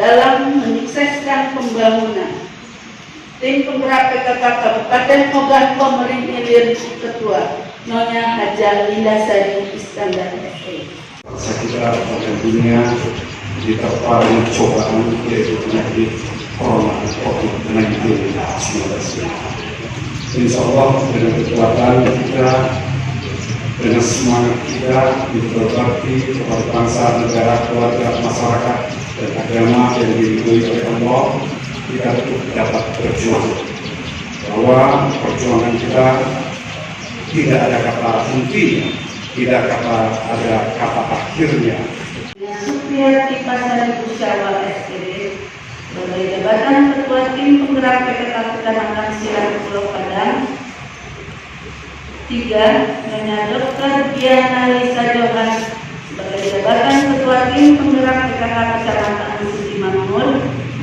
dalam menyukseskan pembangunan. Tim penggerak PKK Kabupaten Mogan Pemerintah Ilir Ketua Nyonya Haja Lindasari Iskandar S.E. Saya kira tentunya diterpa dengan cobaan yaitu penyakit corona COVID-19. Insya Allah dengan kekuatan kita, dengan semangat kita berbakti kepada bangsa, negara, keluarga, masyarakat, dan agama yang diridhoi oleh Allah, kita dapat berjuang. Bahwa perjuangan kita tidak ada kata hentinya, tidak ada kata akhirnya. Supriyati Pasari Busyawa SPD sebagai jabatan Ketua Tim Penggerak PKK Kecamatan Silang Pulau Padang. 3. Nyonya Dr. Diana Lisa Johan sebagai jabatan Ketua Tim Penggerak PKK Kecamatan Suci Makmur.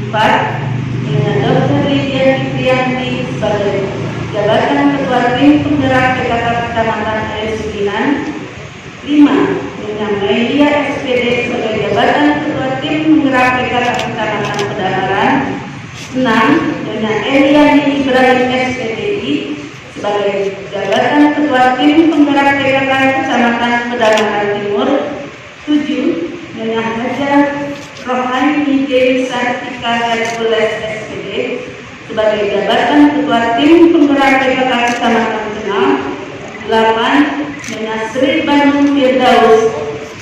4. Nyonya Dr. Lydia Fitrianti sebagai jabatan Ketua Tim Penggerak PKK Kecamatan Air Sudinan. 5. Nyonya Melia SPD sebagai jabatan Ketua Tim Penggerak PKK Kecamatan Pedalaran. 6. Nyonya Eliani Ibrahim SPDI sebagai jabatan Ketua Tim Penggerak PKK Kecamatan Pedalaran Timur. 7. Nyonya Haja Rohani Dewi Sartika Hercules SPD sebagai jabatan Ketua Tim Penggerak PKK Kecamatan Kenal. 8. Nyonya Sri Bandung Firdaus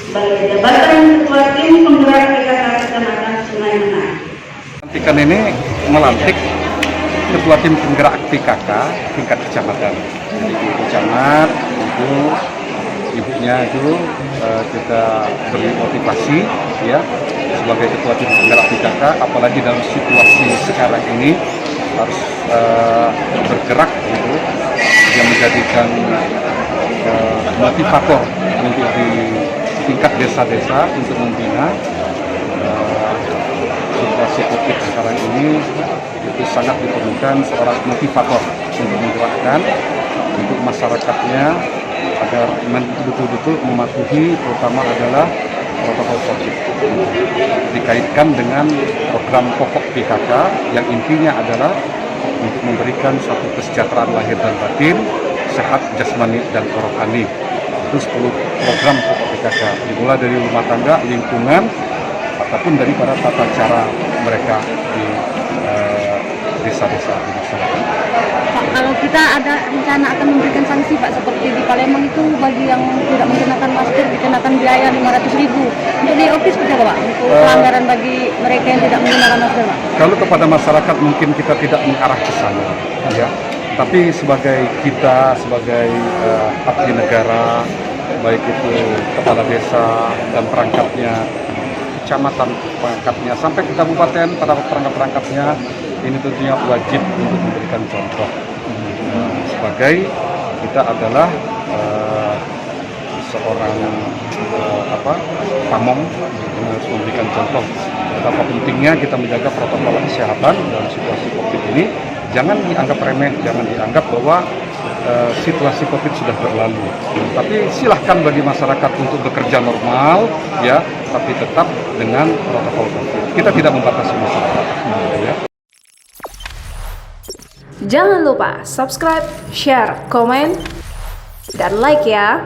sebagai jabatan Ketua Tim Penggerak PKK Kecamatan Sungai Menang. Pelantikan ini melantik Ketua Tim Penggerak PKK tingkat kecamatan. Jadi Ibu Camat, ibunya itu kita beri motivasi ya sebagai Ketua Tim Penggerak PKK, apalagi dalam situasi sekarang ini harus bergerak gitu, yang menjadikan motivator untuk di tingkat desa-desa untuk membina. Situasi COVID sekarang ini itu sangat diperlukan seorang motivator untuk menggerakkan untuk masyarakatnya agar betul-betul mematuhi, terutama adalah protokol COVID. Dikaitkan dengan program pokok PKK yang intinya adalah untuk memberikan suatu kesejahteraan lahir dan batin, sehat jasmani dan rohani. Itu 10 program pokok PKK, dimulai dari rumah tangga, lingkungan, ataupun daripada tata cara mereka di desa-desa di masyarakat. Pak, kalau kita ada rencana akan memberikan sanksi Pak, seperti di Palembang itu bagi yang tidak menggunakan masker dikenakan biaya 500.000. Untuk di office seperti apa Pak? Untuk pelanggaran bagi mereka yang tidak menggunakan masker Pak? Kalau kepada masyarakat mungkin kita tidak mengarah ke sana, ya. Tapi sebagai kita, sebagai abdi negara, baik itu kepala desa dan perangkatnya, kecamatan perangkatnya, sampai ke kabupaten pada perangkat-perangkatnya, ini tentunya wajib untuk memberikan contoh. Sebagai kita adalah seorang pamong harus memberikan contoh betapa pentingnya kita menjaga protokol kesehatan dalam situasi COVID ini. Jangan dianggap remeh, jangan dianggap bahwa situasi COVID sudah berlalu. Tapi silahkan bagi masyarakat untuk bekerja normal, ya, tapi tetap dengan protokol COVID. Kita tidak membatasi masyarakat. Ya. Jangan lupa subscribe, share, komen, dan like ya.